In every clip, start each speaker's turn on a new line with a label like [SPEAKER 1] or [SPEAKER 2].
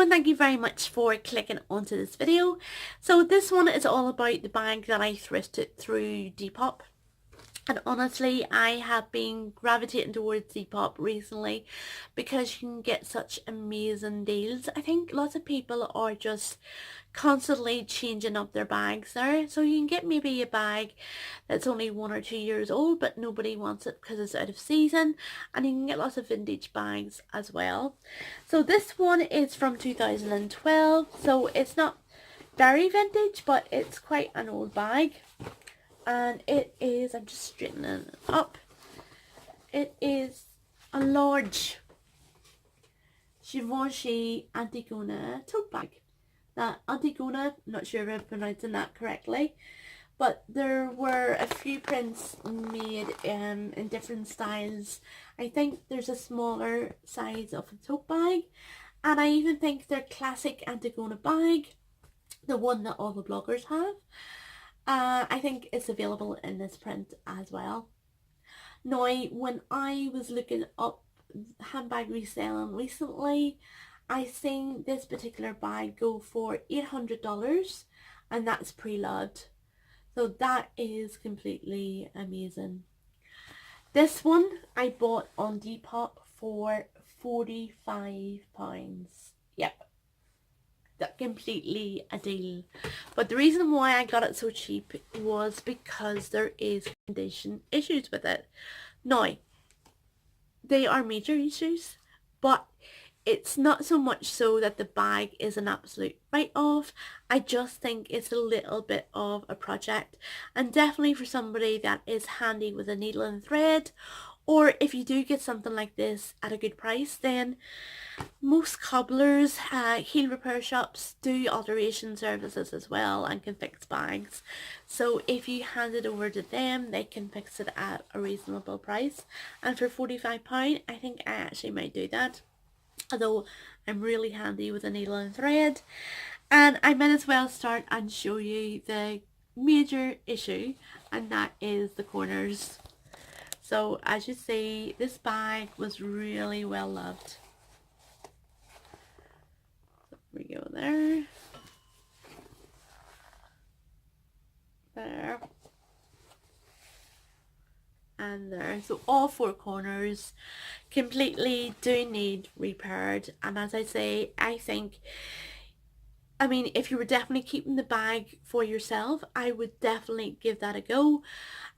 [SPEAKER 1] and thank you very much for clicking onto this video. So this one is all about the bag that I thrifted through Depop. And honestly, I have been gravitating towards Depop recently because you can get such amazing deals. I think lots of people are just constantly changing up their bags there. So you can get maybe a bag that's only 1 or 2 years old, but nobody wants it because it's out of season. And you can get lots of vintage bags as well. So this one is from 2012. So it's not very vintage, but it's quite an old bag. And it is, I'm just straightening it up, it is a large Givenchy Antigona tote bag. That Antigona, I'm not sure if I'm pronouncing that correctly, but there were a few prints made in different styles. I think there's a smaller size of a tote bag, and I even think their classic Antigona bag, the one that all the bloggers have, I think it's available in this print as well. Now, when I was looking up handbag reselling recently, I seen this particular bag go for $800, and that's pre-loved. So that is completely amazing. This one I bought on Depop for £45. Yep. That completely a deal. But the reason why I got it so cheap was because there is condition issues with it. Now, they are major issues, but it's not so much so that the bag is an absolute write-off. I just think it's a little bit of a project, and definitely for somebody that is handy with a needle and thread, or if you do get something like this at a good price, then most cobblers, heel repair shops do alteration services as well and can fix bags. So if you hand it over to them, they can fix it at a reasonable price. And for £45, I think I actually might do that. Although I'm really handy with a needle and thread. And I might as well start and show you the major issue, and that is the corners. So as you see, this bag was really well loved. We go there, there, and there. So all four corners completely do need repaired. And as I say, I mean, if you were definitely keeping the bag for yourself, I would definitely give that a go.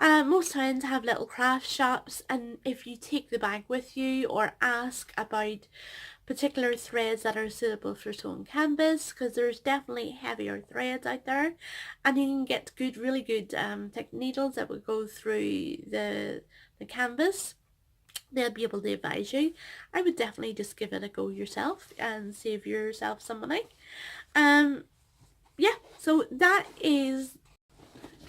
[SPEAKER 1] Most towns have little craft shops, and if you take the bag with you or ask about particular threads that are suitable for sewing canvas, because there's definitely heavier threads out there, and you can get good, really good thick needles that will go through the canvas. They'll be able to advise you. I would definitely just give it a go yourself and save yourself some money. Yeah, so that is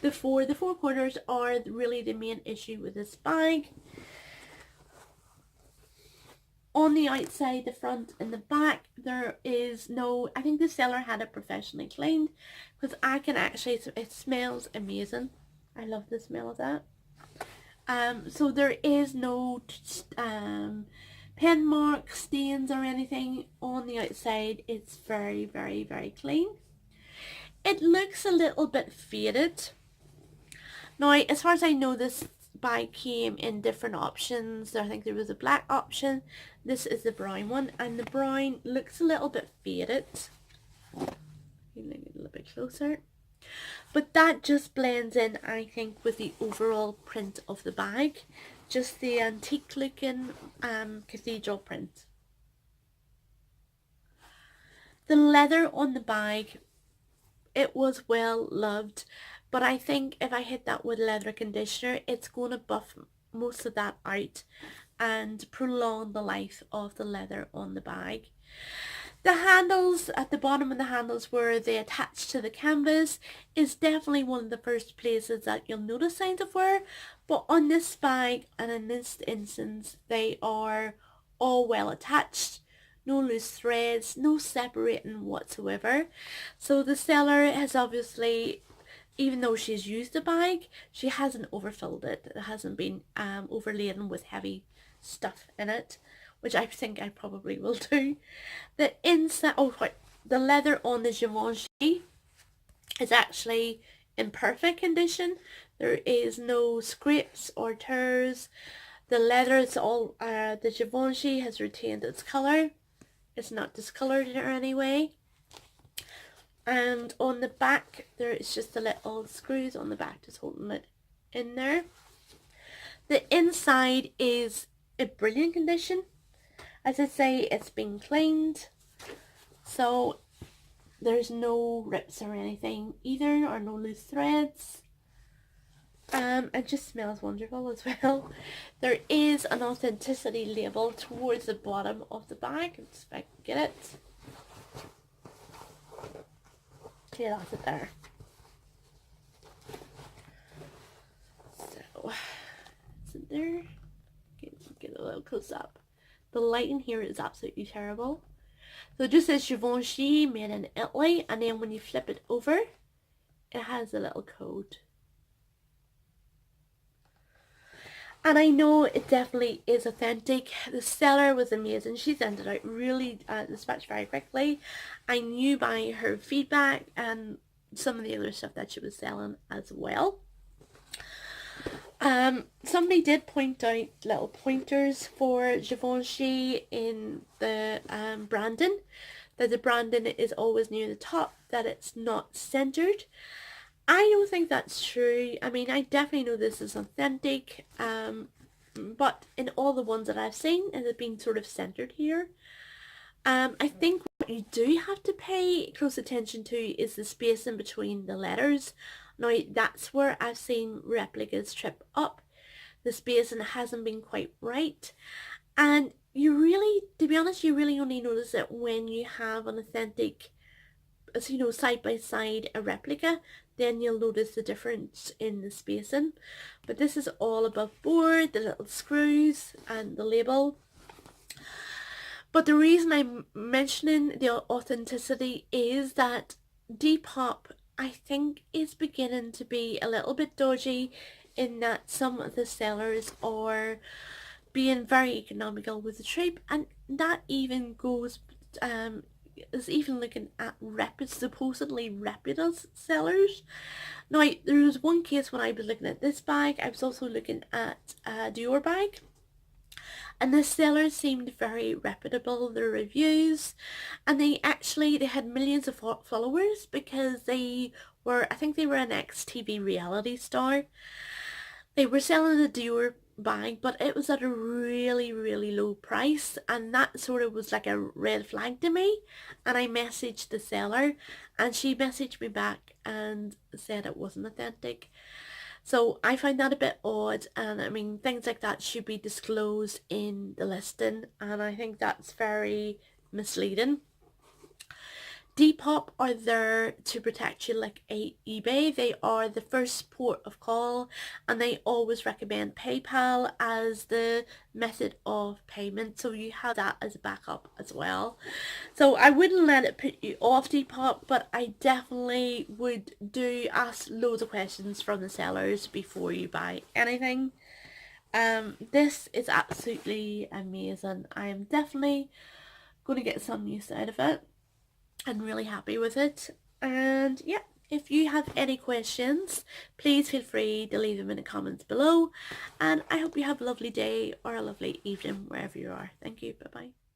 [SPEAKER 1] the four corners are really the main issue with this bag. On the outside, the front and the back, there is no, I think the seller had it professionally cleaned, because I can actually, it smells amazing. I love the smell of that. So there is no pen marks, stains or anything on the outside. It's very, very, very clean. It looks a little bit faded. Now, as far as I know, this bag came in different options. I think there was a black option. This is the brown one, and the brown looks a little bit faded. Get a little bit closer. But that just blends in, I think, with the overall print of the bag. Just the antique looking cathedral print. The leather on the bag, it was well loved, but I think if I hit that with leather conditioner, it's going to buff most of that out and prolong the life of the leather on the bag. The handles, at the bottom of the handles where they attach to the canvas, is definitely one of the first places that you'll notice signs of wear, but on this bag and in this instance, they are all well attached. No loose threads, no separating whatsoever. So the seller has obviously, even though she's used the bag, she hasn't overfilled it. It hasn't been overladen with heavy stuff in it, which I think I probably will do. The inside, oh right, the leather on the Givenchy is actually in perfect condition. There is no scrapes or tears. The leather is all, the Givenchy has retained its colour. It's not discoloured in any way. And on the back, there is just the little screws on the back just holding it in there. The inside is in brilliant condition. As I say, it's been cleaned, so there's no rips or anything either, or no loose threads. It just smells wonderful as well. There is an authenticity label towards the bottom of the bag. Let's see if I can get it. Yeah, that's it there. So, is it there? Get a little close up. The lighting here is absolutely terrible. So it just says Givenchy made in Italy, and then when you flip it over, it has a little code. And I know it definitely is authentic. The seller was amazing. She sent it out really dispatched very quickly. I knew by her feedback and some of the other stuff that she was selling as well. Somebody did point out little pointers for Givenchy in the branding. That the branding is always near the top, that it's not centered. I don't think that's true. I mean, I definitely know this is authentic, but in all the ones that I've seen, it has been sort of centered here. I think what you do have to pay close attention to is the space in between the letters. Now, that's where I've seen replicas trip up. The spacing hasn't been quite right. And you really, to be honest, you really only notice it when you have an authentic, as you know, side by side a replica. Then you'll notice the difference in the spacing. But this is all above board, the little screws and the label. But the reason I'm mentioning the authenticity is that Depop, I think, is beginning to be a little bit dodgy in that some of the sellers are being very economical with the trade, and that even goes is even looking at supposedly reputable sellers. Now, there was one case when I was looking at this bag. I was also looking at a Dior bag, and the sellers seemed very reputable, their reviews, and they had millions of followers because they were, I think they were an ex-TV reality star. They were selling a Dior bag, but it was at a really, really low price, and that sort of was like a red flag to me. And I messaged the seller, and she messaged me back and said it wasn't authentic. So I find that a bit odd, and I mean, things like that should be disclosed in the listing, and I think that's very misleading. Depop are there to protect you like eBay. They are the first port of call, and they always recommend PayPal as the method of payment, so you have that as a backup as well. So I wouldn't let it put you off Depop, but I definitely would ask loads of questions from the sellers before you buy anything. This is absolutely amazing. I am definitely going to get some use out of it. I'm really happy with it. And yeah, if you have any questions, please feel free to leave them in the comments below. And I hope you have a lovely day or a lovely evening wherever you are. Thank you. Bye bye.